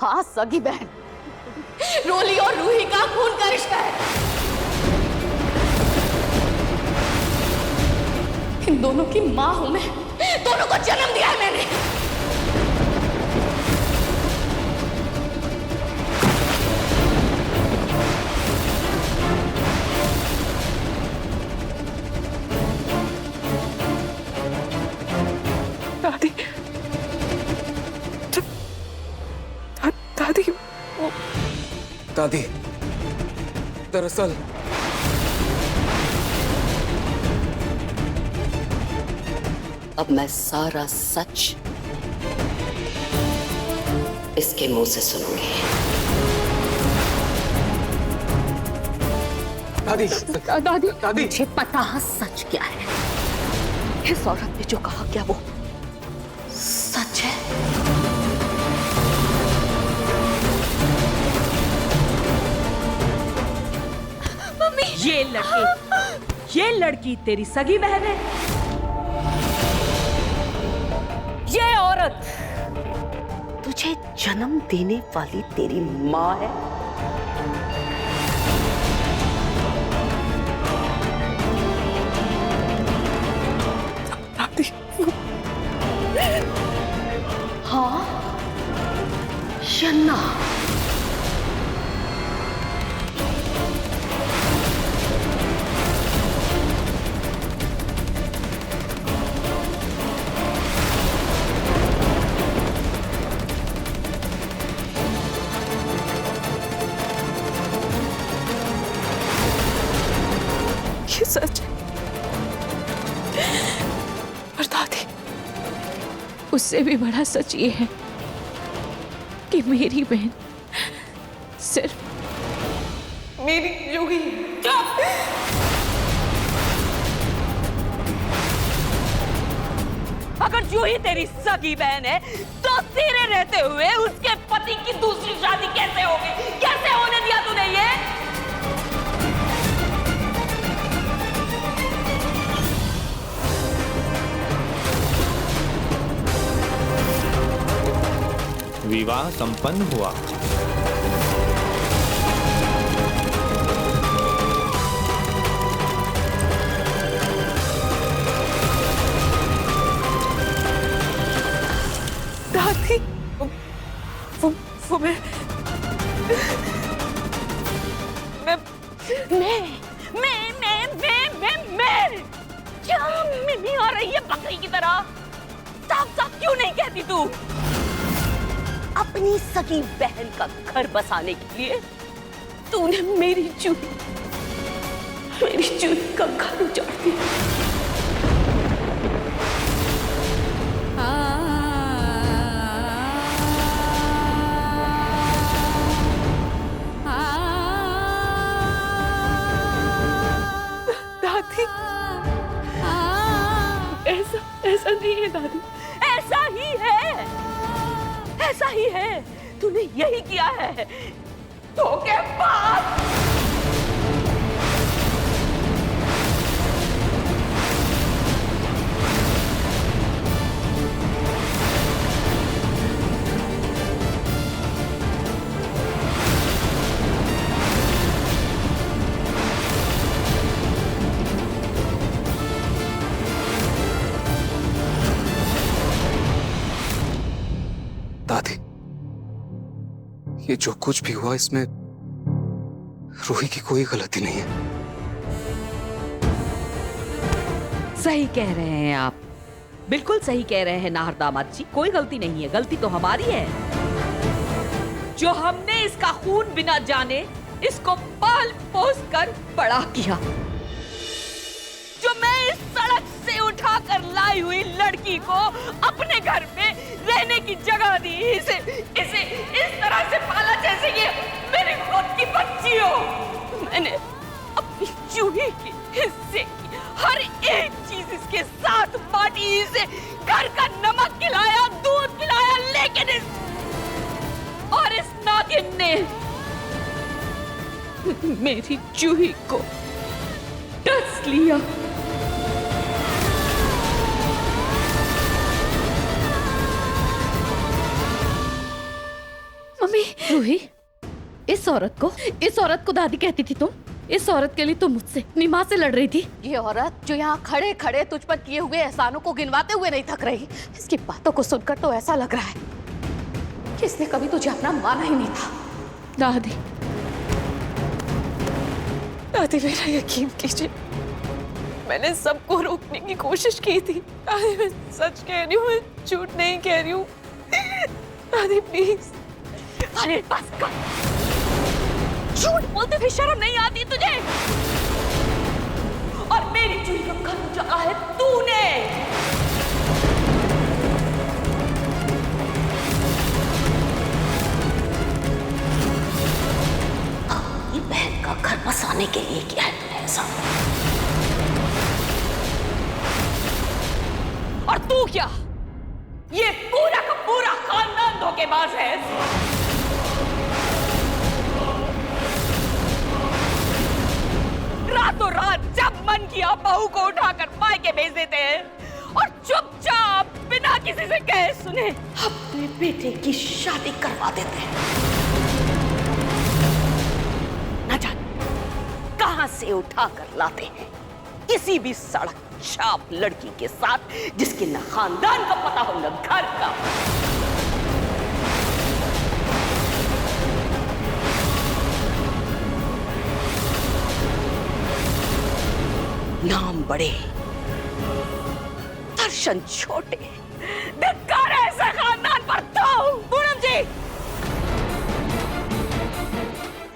हाँ, सगी बहन। रोली और रूही का खून का रिश्ता है। इन दोनों की मां हूं मैं, दोनों को जन्म दिया है मैंने। दादी, दादी, दादी, दरअसल अब मैं सारा सच इसके मुंह से सुनूंगी। दादी, दादी, दादी, मुझे पता है सच क्या है। इस औरत ने जो कहा क्या वो सच है? मम्मी, ये लड़की तेरी सगी बहन है। ये औरत तुझे जन्म देने वाली तेरी माँ है। दादी, हाँ या ना? ये सच है। और दादी, उससे भी बड़ा सच ये है कि मेरी बहन सिर्फ मेरी जूही। अगर जूही तेरी सगी बहन है तो तेरे रहते हुए उसके पति की दूसरी शादी कैसे होगी? कैसे होने दिया तूने ये? विवाह संपन्न हुआ। दादी, वो मैं क्या मिमी आ रही है बकरी की तरह? साफ साफ क्यों नहीं कहती तू? अपनी सगी बहन का घर बसाने के लिए तूने मेरी जूही का घर उजाड़ दिया। दादी, ऐसा नहीं है दादी। ऐसा ही है, ऐसा ही है। तूने यही किया है धोखेबाज। दादी, ये जो कुछ भी हुआ इसमें रूही की कोई गलती नहीं है। सही कह रहे हैं आप, बिल्कुल सही कह रहे हैं नाहर दामाद जी। कोई गलती नहीं है, गलती तो हमारी है जो हमने इसका खून बिना जाने इसको पाल पोस कर बड़ा किया। जो मैं इस सड़क से उठाकर लाई हुई लड़की को अपने घर में रहने की जगह दी, इसे इस तरह से पाला जैसे ये मेरी खुद की बच्ची हो। मैंने अपनी जूही के हिस्से की हर एक चीज इसके साथ बांटी, इसे घर का नमक खिलाया, दूध पिलाया, लेकिन इस नागिन ने मेरी जूही को डस लिया। मम्मी, जूही, इस औरत को दादी कहती थी तुम? इस औरत के लिए तुम मुझसे अपनी माँ से लड़ रही थी? ये औरत जो यहाँ खड़े खड़े तुझ पर किए हुए एहसानों को गिनवाते हुए नहीं थक रही, इसकी बातों को सुनकर तो ऐसा लग रहा है कि इसने कभी तुझे अपना माना ही नहीं था। दादी, दादी मेरा यकीन कीजिए, मैंने सबको रोकने की कोशिश की थी। दादी मैं सच कह रही हूँ, मैं झूठ नहीं कह रही हूँ। दादी प्लीज। अरे बस कर, झूठ बोलते हुए शर्म नहीं आती तुझे? और मेरी जूही का घर उजाड़ा है तूने। अपनी बहन का घर बसाने के लिए किया है तूने ऐसा। और तू क्या? ये पूरा का पूरा खानदान धोखेबाज है। रातों रात जब मन किया बहू को उठाकर मायके भेज देते हैं और चुपचाप बिना किसी से कहे सुने अपने बेटे की शादी करवा देते हैं। न जाने कहां से उठाकर लाते हैं किसी भी सड़क छाप लड़की के साथ, जिसके न खानदान का पता हो न घर का। नाम बड़े, दर्शन छोटे, धिक्कार है ऐसे खानदान पर। तो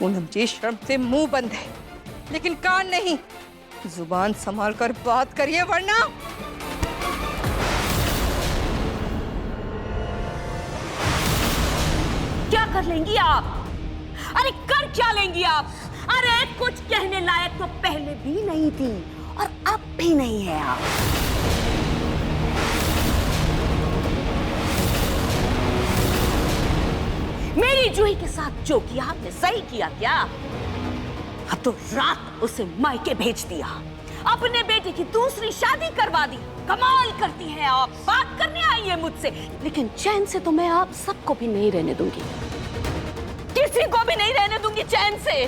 पूनम जी, शर्म से मुंह बंद है लेकिन कान नहीं। जुबान संभाल कर बात करिए वरना। क्या कर लेंगी आप? अरे कर क्या लेंगी आप? अरे कुछ कहने लायक तो पहले भी नहीं थी और अब भी नहीं है आप। मेरी जूही के साथ जो किया आपने सही किया क्या? अब तो रात उसे मायके भेज दिया, अपने बेटे की दूसरी शादी करवा दी। कमाल करती हैं आप, बात करने आई है मुझसे, लेकिन चैन से तो मैं आप सबको भी नहीं रहने दूंगी, किसी को भी नहीं रहने दूंगी चैन से,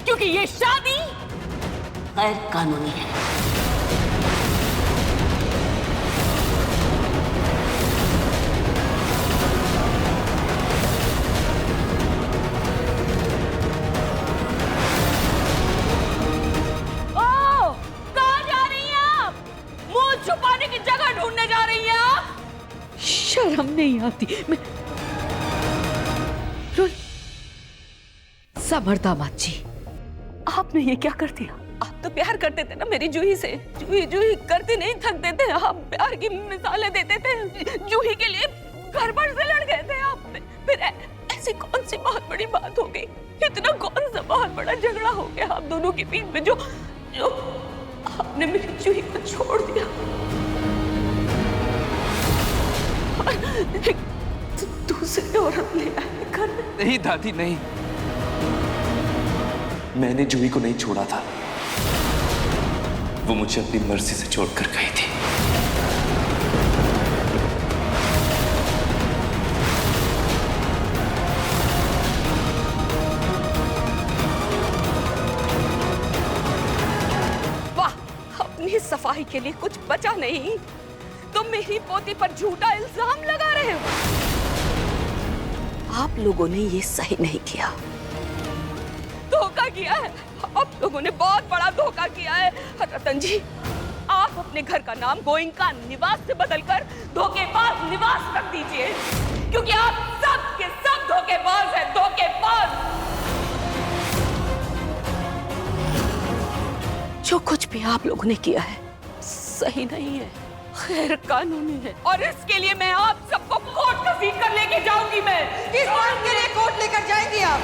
क्योंकि ये शादी गैर कानूनी है। ओ, कहाँ जा रही हैं आप? मुंह छुपाने की जगह ढूंढने जा रही हैं आप? शर्म नहीं आती? मैं समर्दामात जी, आपने ये क्या कर दिया? आप तो प्यार करते थे ना मेरी जूही से, जूही जूही करते नहीं थकते थे आप, प्यार की मिसालें देते थे, जूही के लिए घर भर से लड़ गए थे आप। फिर ऐसी कौन सी बहुत बड़ी बात हो गई? इतना कौन सा बहुत बड़ा झगड़ा हो गया आप दोनों के बीच में जो जो आपने मेरी जूही को छोड़ दिया? दूसरी औरत ले आए घर में। नहीं दादी नहीं, मैंने जूही को नहीं छोड़ा था, वो मुझे अपनी मर्जी से छोड़कर गई थी। वाह, अपनी सफाई के लिए कुछ बचा नहीं, तुम मेरी पोती पर झूठा इल्जाम लगा रहे हो। आप लोगों ने ये सही नहीं किया, धोखा किया है। आप लोगों ने बहुत बड़ा धोखा किया है। रतन जी, आप अपने घर का नाम गोइंका निवास से बदलकर धोखेबाज निवास रख दीजिए, क्योंकि आप सब के सब धोखेबाज हैं, धोखेबाज। जो कुछ भी आप लोगों ने किया है सही नहीं है, गैर कानूनी है, और इसके लिए मैं आप सबको कोर्ट कसीद कर लेके जाऊंगी। मैं किस बात के लिए कोर्ट लेकर जाएंगी आप?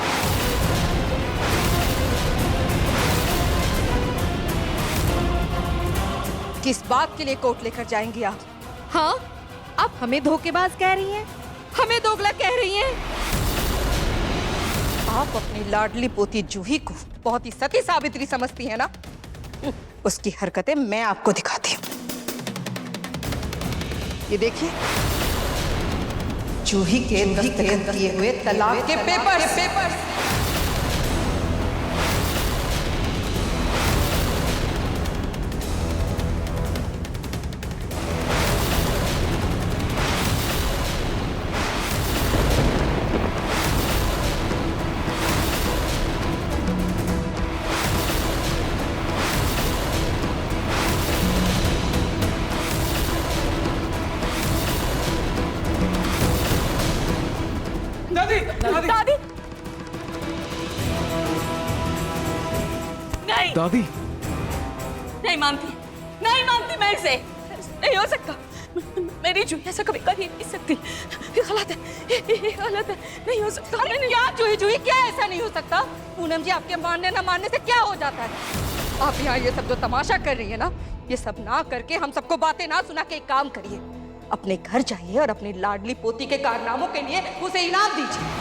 किस बात के लिए कोर्ट लेकर जाएंगी आप? हाँ, आप हमें धोखेबाज कह रही हैं, हमें दोगला कह रही हैं। आप अपनी लाडली पोती जूही को बहुत ही सती सावित्री समझती हैं ना? उसकी हरकतें मैं आपको दिखाती हूँ। ये देखिए, जूही के दस्तखत किए हुए तलाक के पेपर। दादी दादी नहीं दादी नहीं मानती मैं इसे। नहीं हो सकता, मेरी जूही ऐसा कभी कर ही नहीं सकती। ये गलत है, ये गलत है, नहीं हो सकता। अरे क्या जूही क्या ऐसा नहीं हो सकता? पूनम जी, आपके मानने ना मानने से क्या हो जाता है? आप यहाँ ये सब जो तमाशा कर रही है ना, ये सब ना करके हम सबको बातें ना सुना के एक काम करिए, अपने घर जाइए और अपनी लाडली पोती के कारनामों के लिए उसे इनाम दीजिए।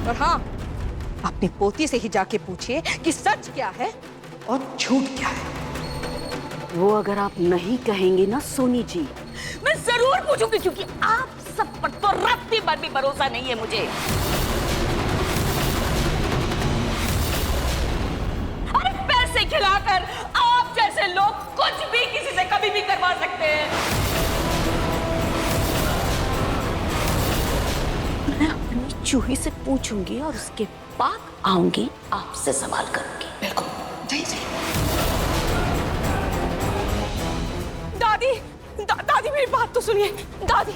और हाँ, अपनी पोती से ही जाके पूछिए कि सच क्या है और झूठ क्या है। वो अगर आप नहीं कहेंगी ना सोनी जी, मैं जरूर पूछूंगी, क्योंकि आप सब पर तो रत्ती भर भी भरोसा नहीं है मुझे। अरे पैसे खिलाकर आप जैसे लोग कुछ भी किसी से कभी भी करवा सकते हैं। मैं अपनी जूही से पूछूंगी और उसके बाद आऊंगी, आपसे सवाल करूंगी। बिल्कुल, जाइए। दादी मेरी बात तो सुनिए। दादी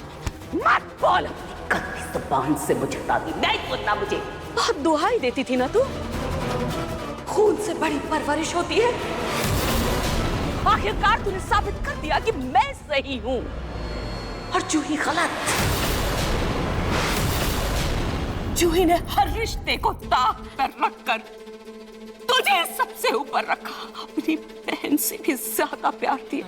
मत बोल अपनी गंदी जुबान से मुझे दादी, नहीं सुनना मुझे। बहुत दुहाई देती थी ना तू, खून से बड़ी परवरिश होती है। आखिरकार तूने साबित कर दिया कि मैं सही हूं और जूही गलत। जूही ने हर रिश्ते को दांव पर रखकर तुझे सबसे ऊपर रखा, अपनी बहन से भी ज्यादा प्यार दिया,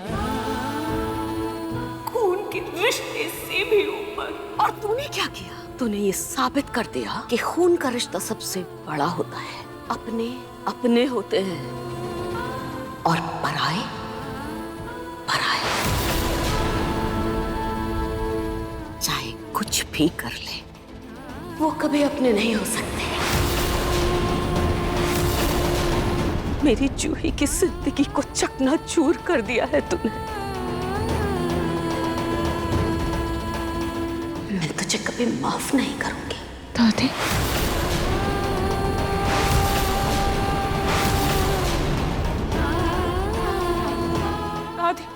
खून के रिश्ते से भी ऊपर। और तूने क्या किया? तूने ये साबित कर दिया कि खून का रिश्ता सबसे बड़ा होता है, अपने अपने होते हैं और पराए पराए। चाहे कुछ भी कर ले, वो कभी अपने नहीं हो सकते। मेरी जूही की जिंदगी को चकनाचूर कर दिया है तूने। मैं तुझे कभी माफ नहीं करूंगी। दादी दादी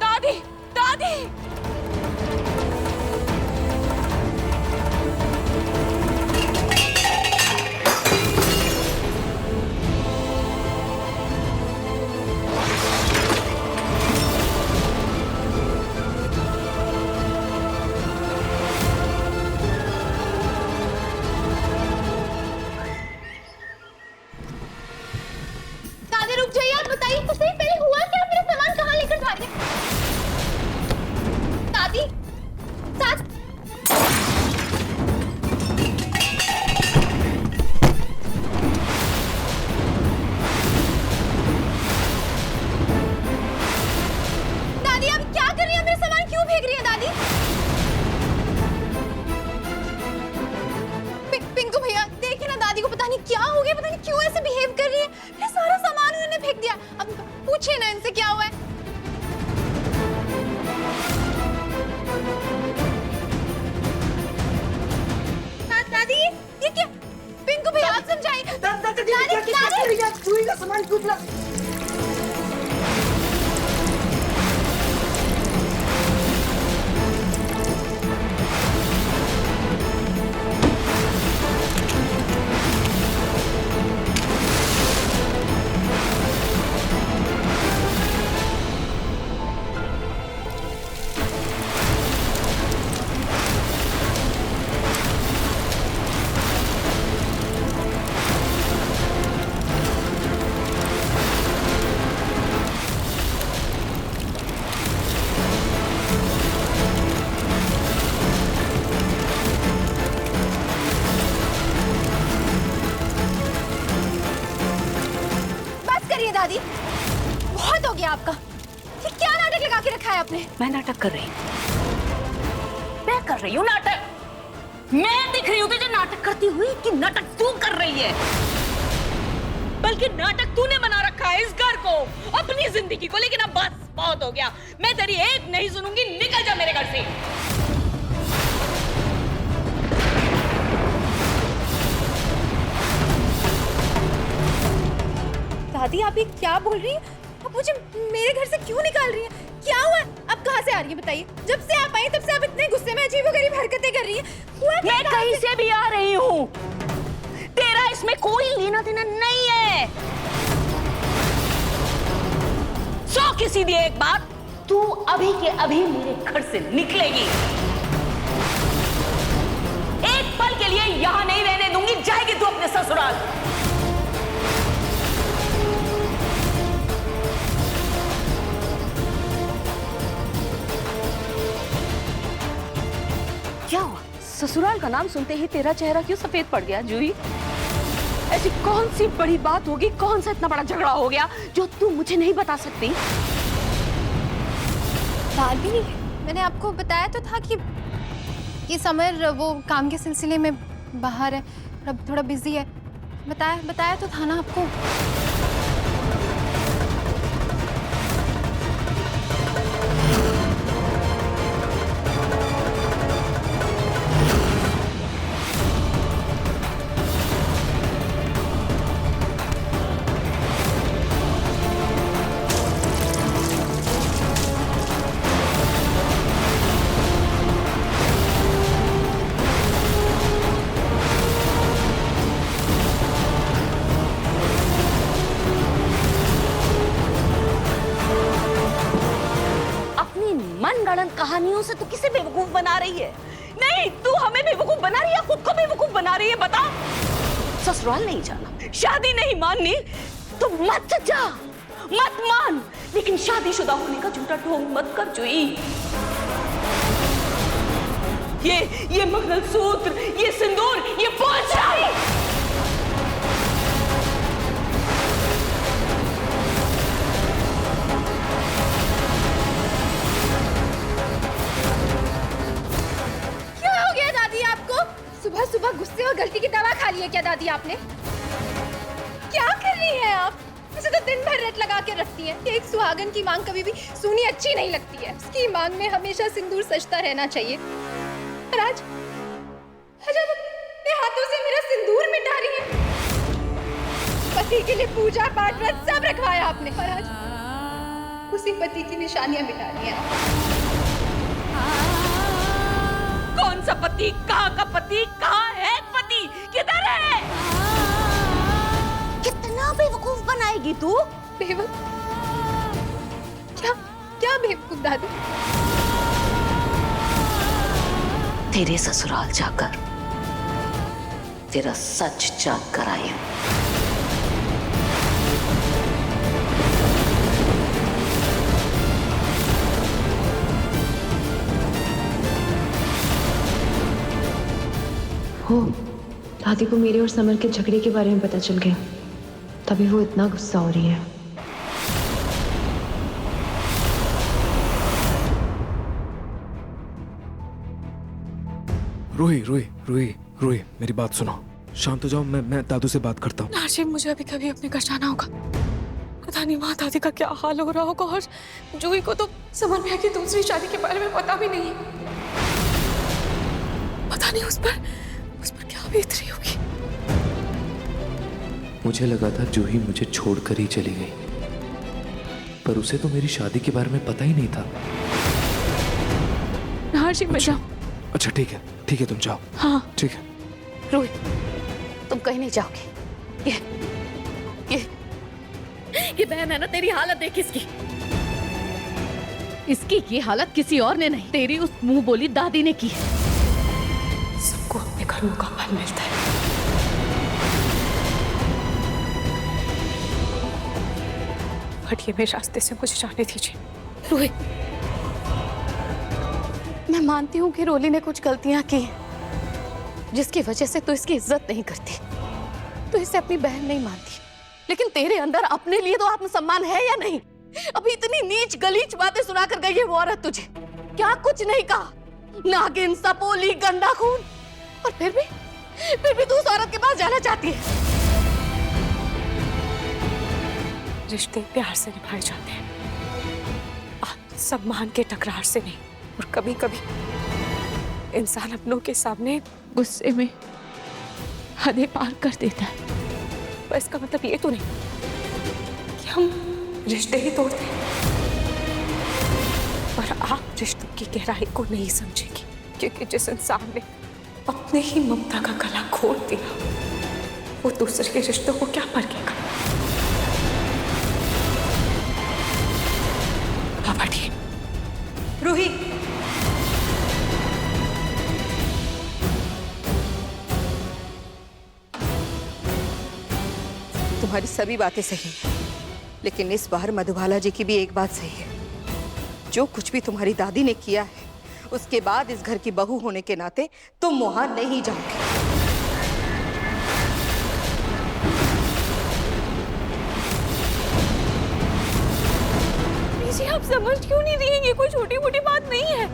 दादी दादी दादी रुक जाइए, आप बताइए तो सही, पहले हुआ क्या? मेरा सामान कहाँ लेकर जा रही है? दादी दादी आप क्या कर रही हैं? मेरा सामान क्यों फेंक रही है दादी? पिंकू भैया देखिए ना, दादी को पता नहीं क्या हो गया, पता नहीं क्यों ऐसे बिहेव कर रही है। मेरा सारा सामान उन्होंने फेंक दिया। अब पूछिए ना इनसे क्या हुआ है। दादी ये क्या? पिंकू भैया आप समझाइए। दादी का सामान क्यों फैला? दादी बहुत हो गया आपका। ये क्या नाटक लगा के रखा है आपने? मैं नाटक कर रही हूँ। मैं नाटक कर रही हूँ, नाटक। मैं दिख रही हूँ तुझे नाटक करती हुई कि नाटक तू कर रही है? बल्कि नाटक तूने बना रखा है इस घर को, अपनी जिंदगी को। लेकिन अब बस बहुत हो गया, मैं तेरी एक नहीं सुनूंगी। निकल जा मेरे घर से। दादी आप ये क्या बोल रही हैं? आप मुझे मेरे घर से क्यों निकाल रही हैं? क्या हुआ? आप कहाँ से आ रही हैं बताइए? जब से आप आई तब से आप इतने गुस्से में अजीबोगरीब हरकतें कर रही हैं। हुआ क्या? मैं कहीं से भी आ रही हूँ, तेरा इसमें कोई लेना देना नहीं है। सो की सीधी एक बात, तू अभी के अभी मेरे घर से निकलेगी। एक पल के लिए यहां नहीं रहने दूंगी, जाएगी तू अपने ससुराल। क्या हुआ? ससुराल का नाम सुनते ही तेरा चेहरा क्यों सफेद पड़ गया जूही? ऐसी कौन सी बड़ी बात होगी, कौन सा इतना बड़ा झगड़ा हो गया जो तू मुझे नहीं बता सकती? दादी मैंने आपको बताया तो था कि समर वो काम के सिलसिले में बाहर है, थोड़ा बिजी है। बताया तो था ना आपको। कहानियों से तू किसे बेवकूफ बना रही है? नहीं, तू हमें बेवकूफ बना रही है, खुद को बेवकूफ बना रही है। बता। ससुराल नहीं जाना, शादी नहीं माननी तो मत जा, मत मान, लेकिन शादीशुदा होने का झूठा ढोंग मत कर जूही। ये मंगलसूत्र, ये सिंदूर, ये पोछा, सुबह सुबह गुस्से और गलती की दवा खा ली है क्या दादी आपने? क्या कर रही हैं आप? मुझे तो दिन भर रट लगा के रखती हैं। एक सुहागन की मांग कभी भी सुनी अच्छी नहीं लगती है। उसकी मांग में हमेशा सिंदूर सजता रहना चाहिए। पर आज आप अपने हाथों से मेरा सिंदूर मिटा रही हैं। पति के लिए पूजा पाठ व्रत सब रखवाया आपने, पर आज उसी पति की निशानियां मिटा रही हैं। कौन सा पति? कहाँ का पति? कहाँ है पति? किधर है? कितना बेवकूफ बनाएगी तू? क्या बेवकूफ दादी? तेरे ससुराल जाकर तेरा सच जाग कर आई हूं। दादी को मेरे और समर के झगड़े के बारे में पता चल गया, तभी वो इतना गुस्सा हो रही है। रूही, मेरी बात सुनो। शांत हो जाओ, मैं दादू से बात करता हूँ। नाजिम, मुझे अभी कभी अपने घर जाना होगा। पता नहीं वहाँ दादी का क्या हाल हो रहा होगा, और जूही को तो समर भैया की दूसरी शादी के बारे में पता भी नहीं है। पता नहीं उस पर क्या बीत रही होगी। मुझे लगा था जूही मुझे छोड़कर ही चली गई, पर उसे तो मेरी शादी के बारे में पता ही नहीं था। नाजिम, मैं जाऊं? अच्छा ठीक है, तुम जाओ। हाँ ठीक है। रोहित, तुम कहीं नहीं जाओगे। ये बहन है ना, तेरी हालत देख इसकी की हालत किसी और ने नहीं, तेरी उस मुंह बोली दादी ने की है। सबको अपने कर्मों का फल मिलता है। हटिए, मेरे रास्ते से मुझे जाने दीजिए। रोहित, मैं मानती हूँ कि रोली ने कुछ गलतियां की जिसकी वजह से तू इसकी इज्जत नहीं करती, तो इसे अपनी बहन नहीं मानती, लेकिन तेरे अंदर अपने लिए तो आत्मसम्मान है या नहीं? अभी इतनी नीच गलीच बातें सुनाकर गई है वो औरत तुझे, क्या कुछ नहीं कहा? नागिन, सपोली, गंदा खून। और फिर भी तू उस औरत के पास जाना चाहती है। रिश्ते प्यार से निभाए जाते हैं, सम्मान के टकरार से नहीं। और कभी कभी इंसान अपनों के सामने गुस्से में हदें पार कर देता है, पर इसका मतलब ये तो नहीं कि हम रिश्ते ही तोड़ते हैं। पर आप रिश्तों की गहराई को नहीं समझेंगी, क्योंकि जिस इंसान ने अपने ही ममता का गला घोट दिया, वो दूसरे के रिश्तों को क्या परखेगा। बैठिए। रूही, तुम्हारी सभी बातें सही हैं, लेकिन इस बार मधुबाला जी की भी एक बात सही है। जो कुछ भी तुम्हारी दादी ने किया है, उसके बाद इस घर की बहू होने के नाते तुम वहां नहीं जाओगे। जी आप समझ क्यों नहीं रही हैं? ये कोई छोटी मोटी बात नहीं है,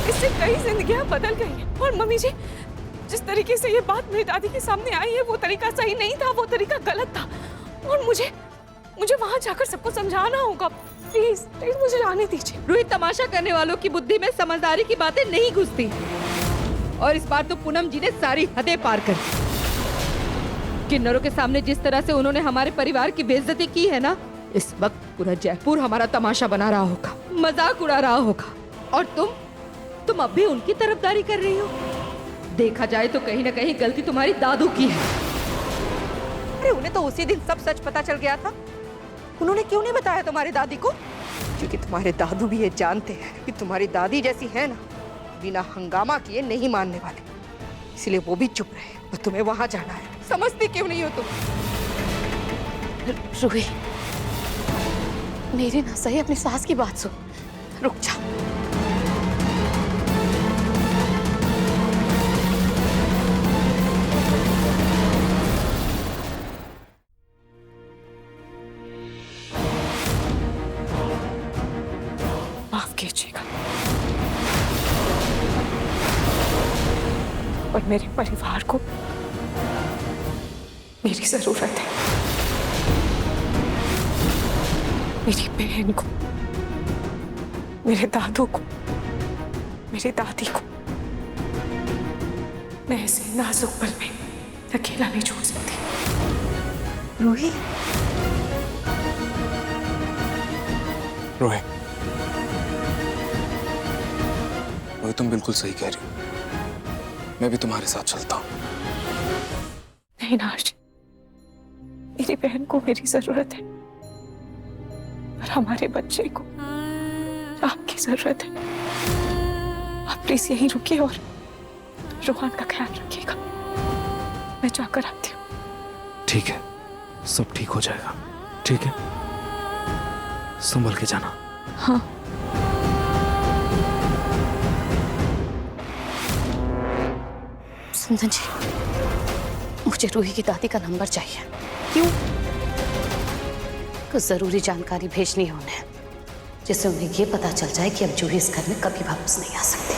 इससे कई जिंदगियां बदल गई हैं। और मम्मी जी, जिस तरीके से ये बात मेरी दादी के सामने आई है, वो तरीका सही नहीं था, वो तरीका गलत था। और मुझे वहां जाकर सबको समझाना होगा। प्लीज प्लीज मुझे जाने दीजिए। रूही, तमाशा करने वालों की बुद्धि में समझदारी की बातें नहीं घुसती, और इस बार तो पूनम जी ने सारी हदें पार कर दी। किन्नरों के सामने जिस तरह से उन्होंने हमारे परिवार की बेइज्जती की है ना, इस वक्त पूरा जयपुर हमारा तमाशा बना रहा होगा, मजाक उड़ा रहा होगा। और तुम अब भी उनकी तरफदारी कर रही हो। देखा जाए तो कहीं ना कहीं गलती तुम्हारी दादू की है। अरे उन्हें तो उसी दिन सब सच पता चल गया था। उन्होंने क्यों नहीं बताया तुम्हारी दादी को? क्योंकि तुम्हारे दादू भी ये जानते हैं कि तुम्हारी दादी जैसी है ना, बिना हंगामा किए नहीं मानने वाले, इसलिए वो भी चुप रहे। और तुम्हें वहां जाना है, समझती क्यों नहीं हो तुम? रूही, मेरी ना सही अपनी सास की बात सुन। रुक जा। माफ कीजिएगा, और मेरे परिवार को मेरी जरूरत है। मेरी बहन को, मेरे दादू को, मेरी दादी को मैं ऐसे नाजुक पल में अकेला नहीं छोड़ सकती। रूही, रोहित, तुम बिल्कुल सही कह रही हो। मैं भी तुम्हारे साथ चलता हूँ। नहीं नाश, मेरी बहन को मेरी जरूरत है, और हमारे बच्चे को आपकी जरूरत है। आप प्लीज यहीं रुकिए और रोहन का ख्याल रखिएगा। मैं जाकर आती हूँ। ठीक है, सब ठीक हो जाएगा। ठीक है, संभल के जाना। हाँ। सुंदर जी, मुझे रूही की दादी का नंबर चाहिए। क्यों? कुछ जरूरी जानकारी भेजनी है उन्हें, जिससे उन्हें ये पता चल जाए कि अब जूही इस घर में कभी वापस नहीं आ सकती।